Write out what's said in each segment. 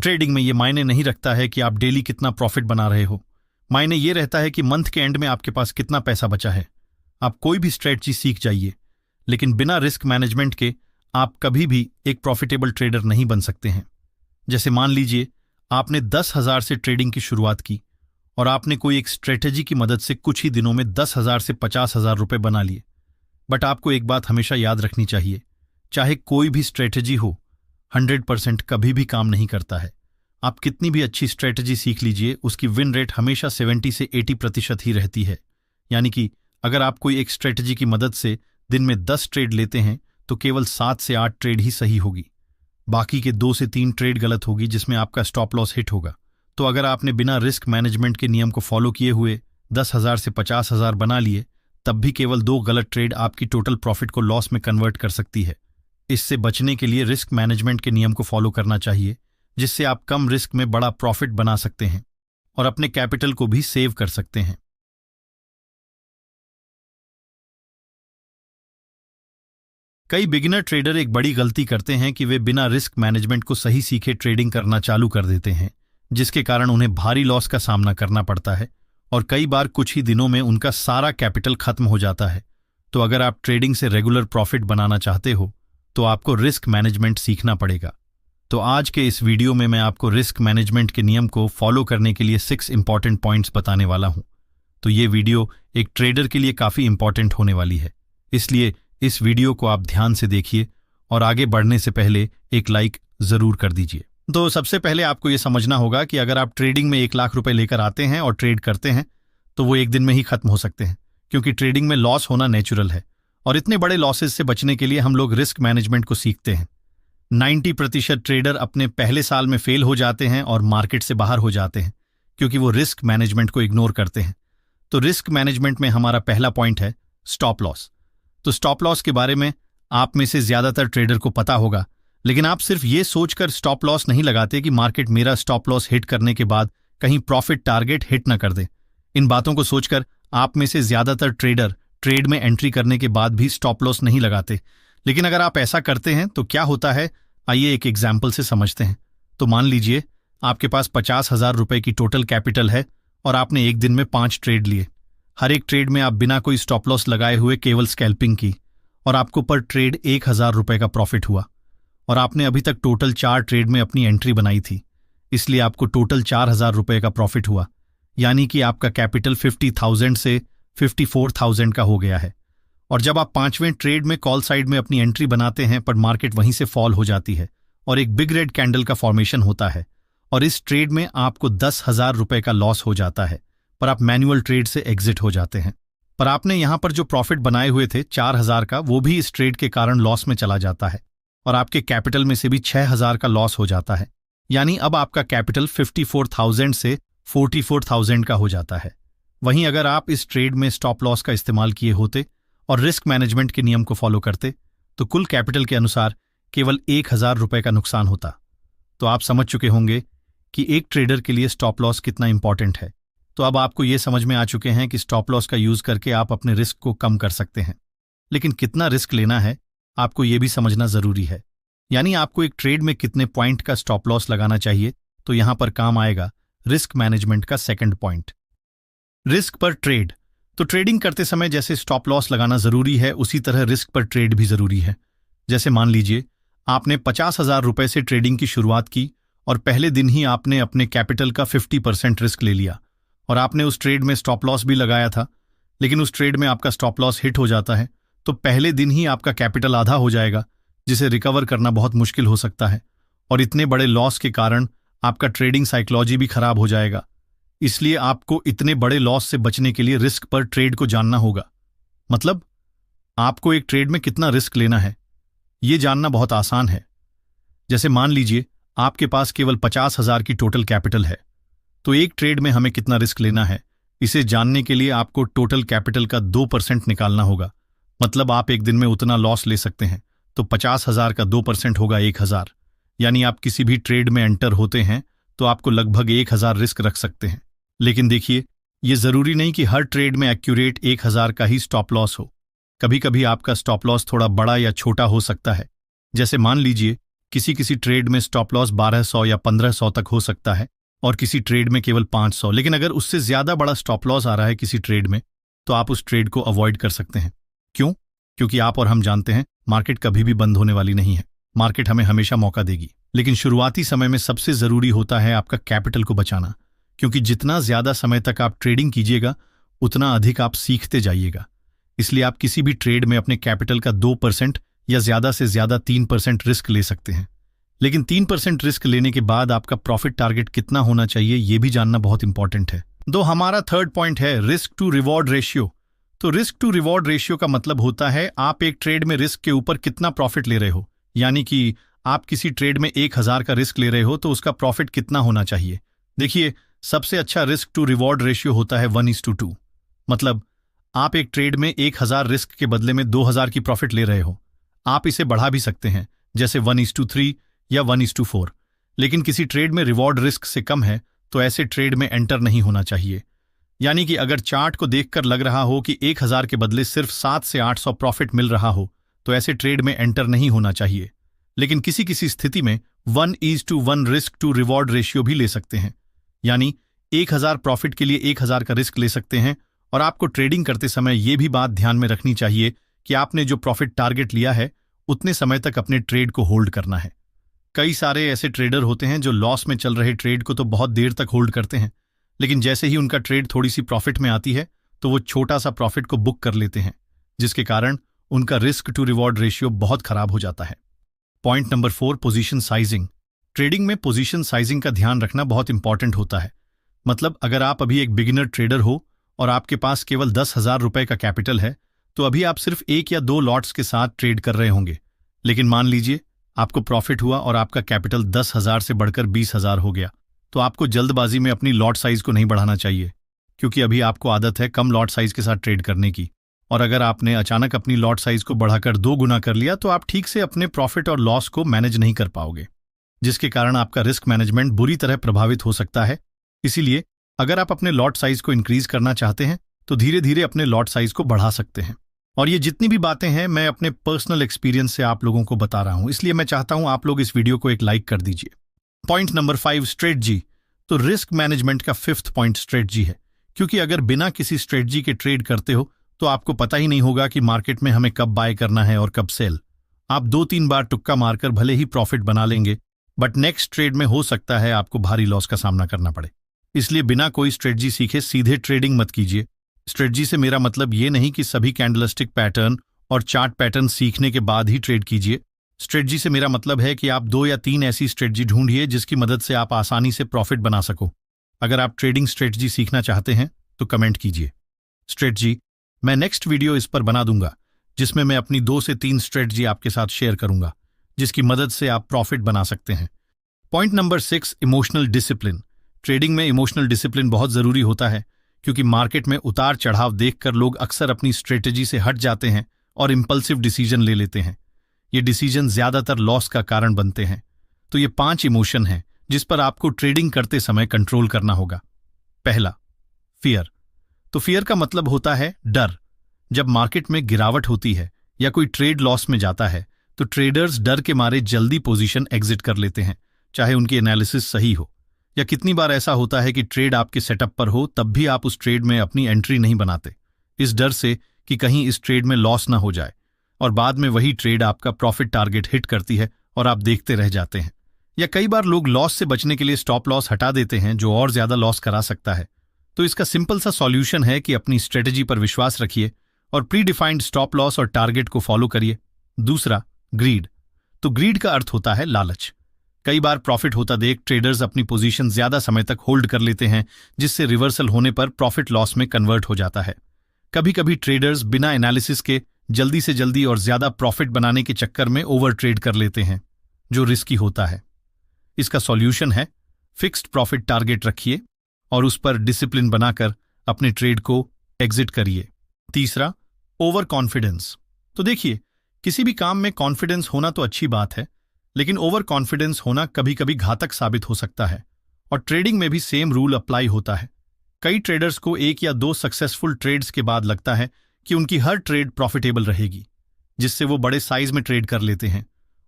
Trading में ये मायने नहीं रखता है कि आप डेली कितना प्रॉफिट बना रहे हो। मायने ये रहता है कि मंथ के एंड में आपके पास कितना पैसा बचा है। आप कोई भी स्ट्रेटजी सीख जाइए, लेकिन बिना रिस्क मैनेजमेंट के आप कभी भी एक प्रॉफिटेबल ट्रेडर नहीं बन सकते हैं। जैसे मान लीजिए आपने 10,000 से ट्रेडिंग की शुरुआत की और आपने कोई एक स्ट्रेटजी की मदद से कुछ ही दिनों में 10,000 से 50,000 रुपए बना लिए। बट आपको एक बात हमेशा याद रखनी चाहिए, चाहे कोई भी स्ट्रेटजी हो, 100% कभी भी काम नहीं करता है। आप कितनी भी अच्छी स्ट्रेटजी सीख लीजिए, उसकी विन रेट हमेशा 70 से 80% ही रहती है। यानी कि अगर आप कोई एक स्ट्रेटजी की मदद से दिन में 10 ट्रेड लेते हैं तो केवल 7 से 8 ट्रेड ही सही होगी, बाकी के 2 से 3 ट्रेड गलत होगी जिसमें आपका स्टॉप लॉस हिट होगा। तो अगर आपने बिना रिस्क मैनेजमेंट के नियम को फॉलो किए हुए 10,000 से 50,000 बना लिए, तब भी केवल 2 गलत ट्रेड आपकी टोटल प्रॉफिट को लॉस में कन्वर्ट कर सकती है। इससे बचने के लिए रिस्क मैनेजमेंट के नियम को फॉलो करना चाहिए, जिससे आप कम रिस्क में बड़ा प्रॉफिट बना सकते हैं और अपने कैपिटल को भी सेव कर सकते हैं। कई बिगिनर ट्रेडर एक बड़ी गलती करते हैं कि वे बिना रिस्क मैनेजमेंट को सही सीखे ट्रेडिंग करना चालू कर देते हैं, जिसके कारण उन्हें भारी लॉस का सामना करना पड़ता है और कई बार कुछ ही दिनों में उनका सारा कैपिटल खत्म हो जाता है। तो अगर आप ट्रेडिंग से रेगुलर प्रॉफिट बनाना चाहते हो तो आपको रिस्क मैनेजमेंट सीखना पड़ेगा। तो आज के इस वीडियो में मैं आपको रिस्क मैनेजमेंट के नियम को फॉलो करने के लिए 6 इंपॉर्टेंट पॉइंट्स बताने वाला हूं। तो ये वीडियो एक ट्रेडर के लिए काफ़ी इंपॉर्टेंट होने वाली है, इसलिए इस वीडियो को आप ध्यान से देखिए और आगे बढ़ने से पहले एक लाइक ज़रूर कर दीजिए। तो सबसे पहले आपको ये समझना होगा कि अगर आप ट्रेडिंग में 1 लाख रुपए लेकर आते हैं और ट्रेड करते हैं तो वो एक दिन में ही खत्म हो सकते हैं, क्योंकि ट्रेडिंग में लॉस होना नेचुरल है और इतने बड़े लॉसेस से बचने के लिए हम लोग रिस्क मैनेजमेंट को सीखते हैं। 90% ट्रेडर अपने पहले साल में फेल हो जाते हैं और मार्केट से बाहर हो जाते हैं, क्योंकि वो रिस्क मैनेजमेंट को इग्नोर करते हैं। तो रिस्क मैनेजमेंट में हमारा पहला पॉइंट है स्टॉप लॉस। तो स्टॉप लॉस के बारे में आप में से ज्यादातर ट्रेडर को पता होगा, लेकिन आप सिर्फ ये सोचकर स्टॉप लॉस नहीं लगाते कि मार्केट मेरा स्टॉप लॉस हिट करने के बाद कहीं प्रॉफिट टारगेट हिट न कर दे। इन बातों को सोचकर आप में से ज्यादातर ट्रेडर ट्रेड में एंट्री करने के बाद भी स्टॉप लॉस नहीं लगाते। लेकिन अगर आप ऐसा करते हैं तो क्या होता है, आइए एक एग्जाम्पल से समझते हैं। तो मान लीजिए आपके पास 50,000 रुपए की टोटल कैपिटल है और आपने एक दिन में 5 ट्रेड लिए। हर एक ट्रेड में आप बिना कोई स्टॉप लॉस लगाए हुए केवल स्कैल्पिंग की और आपको पर ट्रेड 1,000 रुपए का प्रॉफिट हुआ और आपने अभी तक टोटल 4 ट्रेड में अपनी एंट्री बनाई थी, इसलिए आपको टोटल 4,000 रुपए का प्रॉफिट हुआ। यानी कि आपका कैपिटल 50,000 से 54,000 का हो गया है। और जब आप 5वें ट्रेड में कॉल साइड में अपनी एंट्री बनाते हैं पर मार्केट वहीं से फॉल हो जाती है और एक बिग रेड कैंडल का फॉर्मेशन होता है और इस ट्रेड में आपको 10,000 रुपए का लॉस हो जाता है, पर आप मैनुअल ट्रेड से एग्जिट हो जाते हैं। पर आपने यहां पर जो प्रॉफिट बनाए हुए थे 4,000 का, वो भी इस ट्रेड के कारण लॉस में चला जाता है और आपके कैपिटल में से भी 6,000 का लॉस हो जाता है। यानी अब आपका कैपिटल 54,000 से 44,000 का हो जाता है। वहीं अगर आप इस ट्रेड में स्टॉप लॉस का इस्तेमाल किए होते और रिस्क मैनेजमेंट के नियम को फॉलो करते तो कुल कैपिटल के अनुसार केवल 1,000 रुपए का नुकसान होता। तो आप समझ चुके होंगे कि एक ट्रेडर के लिए स्टॉप लॉस कितना इंपॉर्टेंट है। तो अब आपको ये समझ में आ चुके हैं कि स्टॉप लॉस का यूज करके आप अपने रिस्क को कम कर सकते हैं, लेकिन कितना रिस्क लेना है आपको ये भी समझना जरूरी है। यानी आपको एक ट्रेड में कितने पॉइंट का स्टॉप लॉस लगाना चाहिए। तो यहां पर काम आएगा रिस्क मैनेजमेंट का सेकंड पॉइंट, रिस्क पर ट्रेड। तो ट्रेडिंग करते समय जैसे स्टॉप लॉस लगाना जरूरी है, उसी तरह रिस्क पर ट्रेड भी जरूरी है। जैसे मान लीजिए आपने 50,000 रुपए से ट्रेडिंग की शुरुआत की और पहले दिन ही आपने अपने कैपिटल का 50% रिस्क ले लिया और आपने उस ट्रेड में स्टॉप लॉस भी लगाया था, लेकिन उस ट्रेड में आपका स्टॉप लॉस हिट हो जाता है तो पहले दिन ही आपका कैपिटल आधा हो जाएगा, जिसे रिकवर करना बहुत मुश्किल हो सकता है और इतने बड़े लॉस के कारण आपका ट्रेडिंग साइकोलॉजी भी खराब हो जाएगा। इसलिए आपको इतने बड़े लॉस से बचने के लिए रिस्क पर ट्रेड को जानना होगा। मतलब आपको एक ट्रेड में कितना रिस्क लेना है ये जानना बहुत आसान है। जैसे मान लीजिए आपके पास केवल 50,000 की टोटल कैपिटल है, तो एक ट्रेड में हमें कितना रिस्क लेना है इसे जानने के लिए आपको टोटल कैपिटल का 2% निकालना होगा। मतलब आप एक दिन में उतना लॉस ले सकते हैं, तो 50,000 का 2% होगा 1,000। यानी आप किसी भी ट्रेड में एंटर होते हैं तो आपको लगभग 1,000 रिस्क रख सकते हैं। लेकिन देखिए, ये जरूरी नहीं कि हर ट्रेड में एक्यूरेट 1,000 का ही स्टॉप लॉस हो। कभी कभी आपका स्टॉप लॉस थोड़ा बड़ा या छोटा हो सकता है। जैसे मान लीजिए किसी किसी ट्रेड में स्टॉप लॉस 1200 या 1500 तक हो सकता है और किसी ट्रेड में केवल 500। लेकिन अगर उससे ज्यादा बड़ा स्टॉप लॉस आ रहा है किसी ट्रेड में, तो आप उस ट्रेड को अवॉइड कर सकते हैं। क्यों? क्योंकि आप और हम जानते हैं मार्केट कभी भी बंद होने वाली नहीं है। मार्केट हमें हमेशा मौका देगी, लेकिन शुरुआती समय में सबसे जरूरी होता है आपका कैपिटल को बचाना, क्योंकि जितना ज्यादा समय तक आप ट्रेडिंग कीजिएगा उतना अधिक आप सीखते जाइएगा। इसलिए आप किसी भी ट्रेड में अपने कैपिटल का 2% या ज्यादा से ज्यादा 3% रिस्क ले सकते हैं। लेकिन 3% रिस्क लेने के बाद आपका प्रॉफिट टारगेट कितना होना चाहिए यह भी जानना बहुत इंपॉर्टेंट है। दो हमारा थर्ड पॉइंट है रिस्क टू रिवॉर्ड रेशियो। तो रिस्क टू रिवॉर्ड रेशियो का मतलब होता है आप एक ट्रेड में रिस्क के ऊपर कितना प्रॉफिट ले रहे हो। यानी कि आप किसी ट्रेड में 1000 का रिस्क ले रहे हो तो उसका प्रॉफिट कितना होना चाहिए। देखिए, सबसे अच्छा रिस्क टू रिवॉर्ड रेशियो होता है 1:2। मतलब आप एक ट्रेड में 1000 रिस्क के बदले में 2000 की प्रॉफिट ले रहे हो। आप इसे बढ़ा भी सकते हैं, जैसे 1:3 या 1:4। लेकिन किसी ट्रेड में रिवॉर्ड रिस्क से कम है तो ऐसे ट्रेड में एंटर नहीं होना चाहिए। यानी कि अगर चार्ट को देखकर लग रहा हो कि 1000 के बदले सिर्फ 700 से 800 प्रॉफिट मिल रहा हो तो ऐसे ट्रेड में एंटर नहीं होना चाहिए। लेकिन किसी किसी स्थिति में 1:1 रिस्क टू रिवॉर्ड रेशियो भी ले सकते हैं। यानी 1000 प्रॉफिट के लिए 1000 का रिस्क ले सकते हैं। और आपको ट्रेडिंग करते समय यह भी बात ध्यान में रखनी चाहिए कि आपने जो प्रॉफिट टारगेट लिया है उतने समय तक अपने ट्रेड को होल्ड करना है। कई सारे ऐसे ट्रेडर होते हैं जो लॉस में चल रहे ट्रेड को तो बहुत देर तक होल्ड करते हैं, लेकिन जैसे ही उनका ट्रेड थोड़ी सी प्रॉफिट में आती है तो वो छोटा सा प्रॉफिट को बुक कर लेते हैं, जिसके कारण उनका रिस्क टू रिवॉर्ड रेशियो बहुत खराब हो जाता है। Point number 4, position sizing. Trading में पोजीशन साइजिंग का ध्यान रखना बहुत इंपॉर्टेंट होता है। मतलब अगर आप अभी एक बिगिनर ट्रेडर हो और आपके पास केवल 10,000 रुपए का कैपिटल है तो अभी आप सिर्फ 1 या 2 लॉट्स के साथ ट्रेड कर रहे होंगे। लेकिन मान लीजिए आपको प्रॉफिट हुआ और आपका कैपिटल 10,000 से बढ़कर 20,000 हो गया, तो आपको जल्दबाजी में अपनी लॉट साइज को नहीं बढ़ाना चाहिए, क्योंकि अभी आपको आदत है कम लॉट साइज के साथ ट्रेड करने की। और अगर आपने अचानक अपनी लॉट साइज को बढ़ाकर 2 गुना कर लिया तो आप ठीक से अपने प्रॉफिट और लॉस को मैनेज नहीं कर पाओगे, जिसके कारण आपका रिस्क मैनेजमेंट बुरी तरह प्रभावित हो सकता है। इसीलिए अगर आप अपने लॉट साइज को इंक्रीज करना चाहते हैं तो धीरे धीरे अपने लॉट साइज को बढ़ा सकते हैं। और ये जितनी भी बातें हैं मैं अपने पर्सनल एक्सपीरियंस से आप लोगों को बता रहा हूं, इसलिए मैं चाहता हूं आप लोग इस वीडियो को एक लाइक कर दीजिए। Point number 5, strategy. तो रिस्क मैनेजमेंट का 5th पॉइंट स्ट्रेटजी है, क्योंकि अगर बिना किसी स्ट्रेटजी के ट्रेड करते हो तो आपको पता ही नहीं होगा कि मार्केट में हमें कब बाय करना है और कब सेल। आप 2-3 बार तुक्का मारकर भले ही प्रॉफिट बना लेंगे, बट नेक्स्ट ट्रेड में हो सकता है आपको भारी लॉस का सामना करना पड़े। इसलिए बिना कोई स्ट्रेटजी सीखे सीधे ट्रेडिंग मत कीजिए। स्ट्रेटजी से मेरा मतलब ये नहीं कि सभी कैंडलस्टिक पैटर्न और चार्ट पैटर्न सीखने के बाद ही ट्रेड कीजिए। स्ट्रेटजी से मेरा मतलब है कि आप 2 या 3 ऐसी स्ट्रेटजी ढूंढिए जिसकी मदद से आप आसानी से प्रॉफिट बना सको। अगर आप ट्रेडिंग स्ट्रेटजी सीखना चाहते हैं तो कमेंट कीजिए स्ट्रेटजी। मैं नेक्स्ट वीडियो इस पर बना दूंगा जिसमें मैं अपनी 2 से 3 स्ट्रेटजी आपके साथ शेयर करूंगा, जिसकी मदद से आप प्रॉफिट बना सकते हैं। Point number 6, emotional discipline. Trading में इमोशनल डिसिप्लिन बहुत जरूरी होता है, क्योंकि मार्केट में उतार चढ़ाव देखकर लोग अक्सर अपनी स्ट्रेटजी से हट जाते हैं और इंपल्सिव डिसीजन ले लेते हैं। ये डिसीजन ज्यादातर लॉस का कारण बनते हैं। तो ये 5 इमोशन हैं जिस पर आपको ट्रेडिंग करते समय कंट्रोल करना होगा। पहला, फियर। तो फियर का मतलब होता है डर। जब मार्केट में गिरावट होती है या कोई ट्रेड लॉस में जाता है तो ट्रेडर्स डर के मारे जल्दी पोजीशन एग्जिट कर लेते हैं, चाहे उनकी एनालिसिस सही हो। या कितनी बार ऐसा होता है कि ट्रेड आपके सेटअप पर हो तब भी आप उस ट्रेड में अपनी एंट्री नहीं बनाते, इस डर से कि कहीं इस ट्रेड में लॉस ना हो जाए, और बाद में वही ट्रेड आपका प्रॉफिट टारगेट हिट करती है और आप देखते रह जाते हैं। या कई बार लोग लॉस से बचने के लिए स्टॉप लॉस हटा देते हैं, जो और ज्यादा लॉस करा सकता है। तो इसका सिंपल सा सॉल्यूशन है कि अपनी स्ट्रेटजी पर विश्वास रखिए और प्री डिफाइंड स्टॉप लॉस और टारगेट को फॉलो करिए। दूसरा, ग्रीड। तो ग्रीड का अर्थ होता है लालच। कई बार प्रॉफिट होता देख ट्रेडर्स अपनी पोजीशन ज्यादा समय तक होल्ड कर लेते हैं, जिससे रिवर्सल होने पर प्रॉफिट लॉस में कन्वर्ट हो जाता है। कभी कभी ट्रेडर्स बिना एनालिसिस के जल्दी से जल्दी और ज्यादा प्रॉफिट बनाने के चक्कर में ओवर ट्रेड कर लेते हैं, जो रिस्की होता है। इसका सॉल्यूशन है फिक्स्ड प्रॉफिट टारगेट रखिए और उस पर डिसिप्लिन बनाकर अपने ट्रेड को एग्जिट करिए। तीसरा, ओवर कॉन्फिडेंस। तो देखिए, किसी भी काम में कॉन्फिडेंस होना तो अच्छी बात है, लेकिन ओवर कॉन्फिडेंस होना कभी कभी घातक साबित हो सकता है। और ट्रेडिंग में भी सेम रूल अप्लाई होता है। कई ट्रेडर्स को 1 या 2 सक्सेसफुल ट्रेड्स के बाद लगता है कि उनकी हर ट्रेड प्रॉफिटेबल रहेगी, जिससे वो बड़े साइज में ट्रेड कर लेते हैं।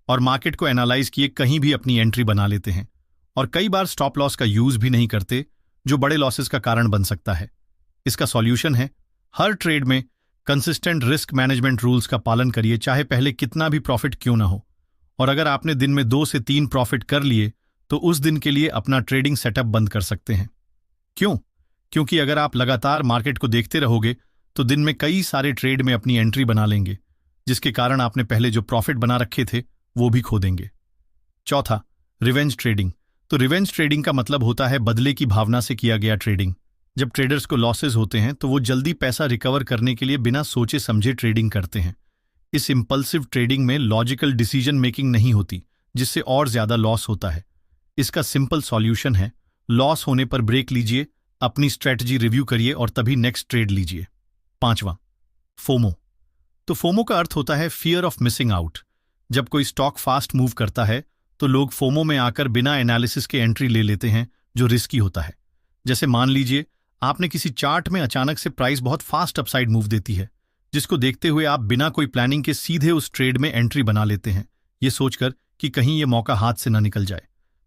और मार्केट को एनालाइज किए कहीं भी अपनी एंट्री बना लेते हैं और कई बार स्टॉप लॉस का यूज भी नहीं करते, जो बड़े लॉसेस का कारण बन सकता है। इसका सॉल्यूशन है, हर ट्रेड में कंसिस्टेंट रिस्क मैनेजमेंट रूल्स का पालन करिए, चाहे पहले कितना भी प्रॉफिट क्यों ना हो। और अगर आपने दिन में 2 से 3 प्रॉफिट कर लिए तो उस दिन के लिए अपना ट्रेडिंग सेटअप बंद कर सकते हैं। क्यों? क्योंकि अगर आप लगातार मार्केट को देखते रहोगे तो दिन में कई सारे ट्रेड में अपनी एंट्री बना लेंगे, जिसके कारण आपने पहले जो प्रॉफिट बना रखे थे वो भी खो देंगे। चौथा, रिवेंज ट्रेडिंग। तो रिवेंज ट्रेडिंग का मतलब होता है बदले की भावना से किया गया ट्रेडिंग। जब ट्रेडर्स को लॉसेस होते हैं तो वो जल्दी पैसा रिकवर करने के लिए बिना सोचे समझे ट्रेडिंग करते हैं। इस इंपल्सिव ट्रेडिंग में लॉजिकल डिसीजन मेकिंग नहीं होती, जिससे और ज्यादा लॉस होता है। इसका सिंपल सॉल्यूशन है, लॉस होने पर ब्रेक लीजिए, अपनी स्ट्रेटजी रिव्यू करिए और तभी नेक्स्ट ट्रेड लीजिए। पांचवा, फोमो। तो फोमो का अर्थ होता है फियर ऑफ मिसिंग आउट। जब कोई स्टॉक फास्ट मूव करता है तो लोग फोमो में आकर बिना एनालिसिस के एंट्री ले लेते हैं, जो रिस्की होता है। जैसे मान लीजिए आपने किसी चार्ट में अचानक से प्राइस बहुत फास्ट अपसाइड मूव देती है, जिसको देखते हुए आप बिना कोई प्लानिंग के सीधे उस ट्रेड में एंट्री बना लेते हैं, ये सोचकर कि कहीं यह मौका हाथ से ना निकल जाए।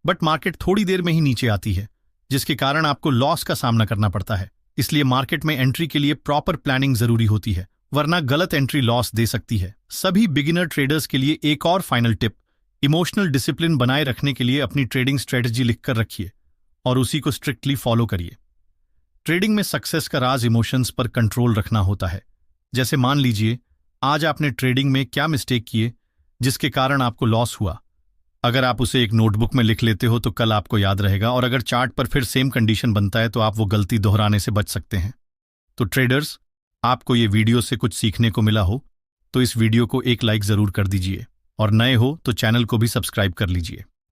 बट मार्केट थोड़ी देर में ही नीचे आती है, जिसके कारण आपको लॉस का सामना करना पड़ता है। इसलिए मार्केट में एंट्री के लिए प्रॉपर प्लानिंग जरूरी होती है, वरना गलत एंट्री लॉस दे सकती है। सभी बिगिनर ट्रेडर्स के लिए एक और फाइनल टिप, इमोशनल डिसिप्लिन बनाए रखने के लिए अपनी ट्रेडिंग स्ट्रेटजी लिखकर रखिए और उसी को स्ट्रिक्टली फॉलो करिए। ट्रेडिंग में सक्सेस का राज इमोशंस पर कंट्रोल रखना होता है। जैसे मान लीजिए आज आपने ट्रेडिंग में क्या मिस्टेक किए जिसके कारण आपको लॉस हुआ। अगर आप उसे एक नोटबुक में लिख लेते हो तो कल आपको याद रहेगा, और अगर चार्ट पर फिर सेम कंडीशन बनता है तो आप वो गलती दोहराने से बच सकते हैं। तो ट्रेडर्स, आपको ये वीडियो से कुछ सीखने को मिला हो तो इस वीडियो को एक लाइक जरूर कर दीजिए और नए हो तो चैनल को भी सब्सक्राइब कर लीजिए।